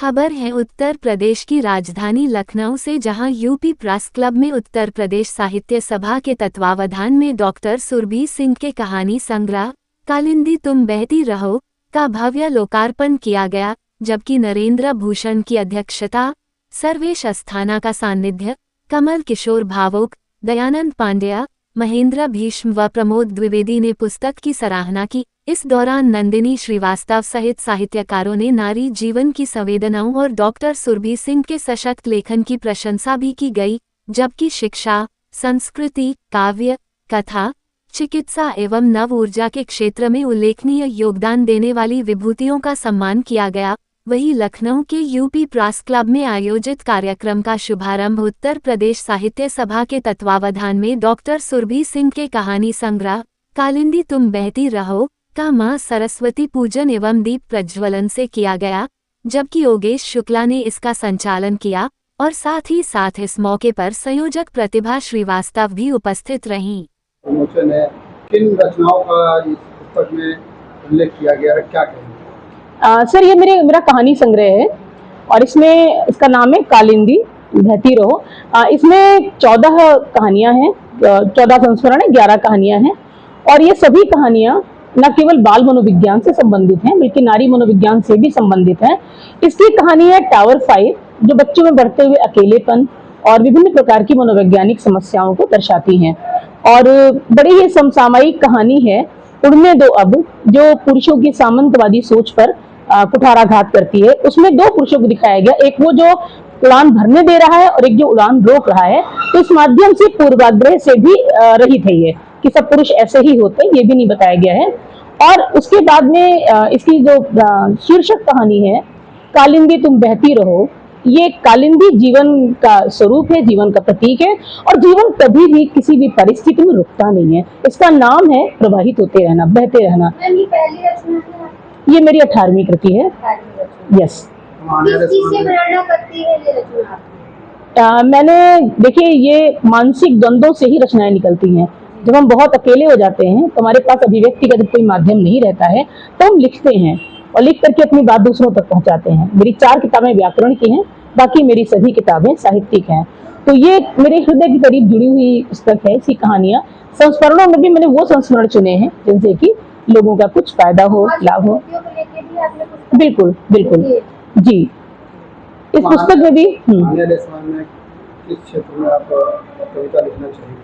खबर है उत्तर प्रदेश की राजधानी लखनऊ से, जहां यूपी प्रेस क्लब में उत्तर प्रदेश साहित्य सभा के तत्वावधान में डॉक्टर सुरभि सिंह के कहानी संग्रह कालिंदी तुम बहती रहो का भव्य लोकार्पण किया गया, जबकि नरेंद्र भूषण की अध्यक्षता, सर्वेश अस्थाना का सानिध्य, कमल किशोर भावुक, दयानंद पांड्या, महेंद्र भीष्म व प्रमोद द्विवेदी ने पुस्तक की सराहना की। इस दौरान नंदिनी श्रीवास्तव सहित साहित्यकारों ने नारी जीवन की संवेदनाओं और डॉक्टर सुरभि सिंह के सशक्त लेखन की प्रशंसा भी की गई, जबकि शिक्षा, संस्कृति, काव्य, कथा, चिकित्सा एवं नव ऊर्जा के क्षेत्र में उल्लेखनीय योगदान देने वाली विभूतियों का सम्मान किया गया। वहीं लखनऊ के यूपी प्रेस क्लब में आयोजित कार्यक्रम का शुभारंभ उत्तर प्रदेश साहित्य सभा के तत्वावधान में डॉक्टर सुरभि सिंह के कहानी संग्रह कालिंदी तुम बहती रहो का मां सरस्वती पूजन एवं दीप प्रज्वलन से किया गया, जबकि योगेश शुक्ला ने इसका संचालन किया और साथ ही साथ इस मौके पर संयोजक प्रतिभा श्रीवास्तव भी उपस्थित रहीं। किन रचनाओं का इस पुस्तक में उल्लेख किया गया है, क्या कहेंगे? सर, ये मेरा कहानी संग्रह है और इसमें इसका नाम है कालिंदी बहती रहो। इसमें 14 कहानियां हैं, 14 संस्करण है, 11 कहानियां हैं और ये सभी कहानियां न केवल बाल मनोविज्ञान से संबंधित हैं बल्कि नारी मनोविज्ञान से भी संबंधित हैं। इसकी कहानी है टावर 5, जो बच्चों में बढ़ते हुए अकेलेपन और विभिन्न प्रकार की मनोवैज्ञानिक समस्याओं को दर्शाती हैं। और बड़ी ही समसामयिक कहानी है उड़ने दो अब, जो पुरुषों की सामंतवादी सोच पर कुठाराघात करती है। उसमें 2 पुरुषों को दिखाया गया, एक वो जो उड़ान भरने दे रहा है और एक जो उड़ान रोक रहा है। तो इस माध्यम से पूर्वाग्रह से भी रहित है ये कि सब पुरुष ऐसे ही होते, ये भी नहीं बताया गया है। और उसके बाद में इसकी जो शीर्षक कहानी है कालिंदी तुम बहती रहो, ये कालिंदी जीवन का स्वरूप है, जीवन का प्रतीक है और जीवन कभी भी किसी भी परिस्थिति में रुकता नहीं है। इसका नाम है प्रवाहित होते रहना, बहते रहना। ये मेरी 18वीं कृति है। यस। मैंने देखिए, ये मानसिक द्वंद्वों से ही रचनाएं निकलती हैं। जब हम बहुत अकेले हो जाते हैं तो हमारे पास अभिव्यक्ति का जब कोई माध्यम नहीं रहता है तो हम लिखते हैं और लिख करके अपनी बात दूसरों तक पहुंचाते हैं। मेरी 4 किताबें व्याकरण की हैं, बाकी मेरी सभी किताबें साहित्यिक हैं। तो ये मेरे हृदय के करीब जुड़ी हुई पुस्तक है। इसी कहानियां संस्मरणों में भी मैंने वो संस्मरण चुने हैं जिनसे कि लोगों का कुछ फायदा हो, लाभ हो। बिल्कुल बिल्कुल जी। इस पुस्तक में भी किस क्षेत्र में आप कविता लिखना चाहिए?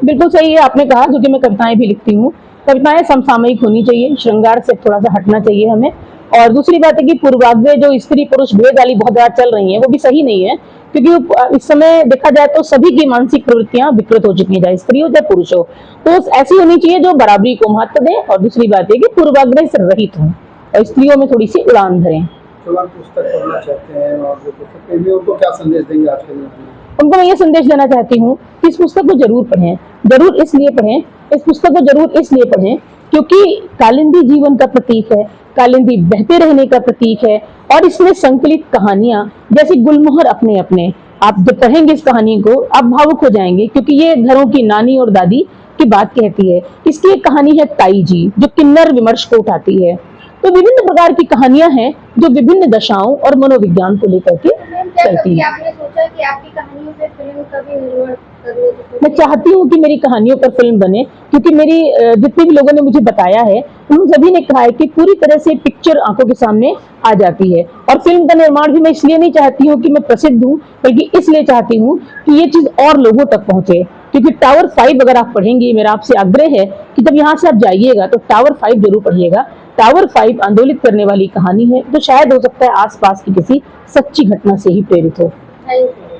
बिल्कुल सही है आपने कहा, क्योंकि मैं कविताएं भी लिखती हूँ। कविताएं समसामयिक होनी चाहिए, श्रृंगार से थोड़ा सा हटना चाहिए हमें। और दूसरी बात है कि पूर्वाग्रह जो स्त्री पुरुष भेद वाली बहुत ज्यादा चल रही है वो भी सही नहीं है, क्योंकि इस समय देखा जाए तो सभी की मानसिक प्रवृत्तियां विकृत हो चुकी हैं, चाहे स्त्री हो चाहे पुरुष हो। तो ऐसी होनी चाहिए जो बराबरी को महत्व दें और दूसरी बात है कि पूर्वाग्रह से रहित हों और स्त्रियों में थोड़ी सी उड़ान भरें। पुस्तक पढ़ना चाहते हैं और जो पुस्तक प्रेमी उनको क्या संदेश देंगे आज के दिन? उनको मैं ये संदेश देना चाहती हूँ कि इस पुस्तक को जरूर पढ़ें, जरूर इसलिए पढ़ें, इस पुस्तक को जरूर इसलिए पढ़ें क्योंकि कालिंदी जीवन का प्रतीक है, कालिंदी बहते रहने का प्रतीक है और इसमें संकलित कहानियां जैसी गुलमोहर अपने अपने, आप जब पढ़ेंगे इस कहानी को आप भावुक हो जाएंगे, क्योंकि ये घरों की नानी और दादी की बात कहती है। इसकी एक कहानी है ताई जी, जो किन्नर विमर्श को उठाती है। तो विभिन्न प्रकार की कहानियां हैं जो विभिन्न दशाओं और मनोविज्ञान को लेकर के चलती है। आपने सोचा कि आपकी कहानियों पर फिल्म कभी निर्माण करने की? मैं चाहती हूँ कि मेरी कहानियों पर फिल्म बने, क्योंकि मेरी जितने भी लोगों ने मुझे बताया है उन सभी ने कहा है कि पूरी तरह से पिक्चर आंखों के सामने आ जाती है। और फिल्म का निर्माण भी मैं इसलिए नहीं चाहती हूँ कि मैं प्रसिद्ध हूँ, बल्कि इसलिए चाहती हूँ कि ये चीज और लोगों तक पहुंचे। क्योंकि टावर 5 अगर आप पढ़ेंगे, मेरा आपसे आग्रह है कि जब यहाँ से आप जाइएगा तो टावर 5 जरूर पढ़िएगा। टावर 5 आंदोलित करने वाली कहानी है जो शायद हो सकता है आसपास की किसी सच्ची घटना से ही प्रेरित हो। Thank you.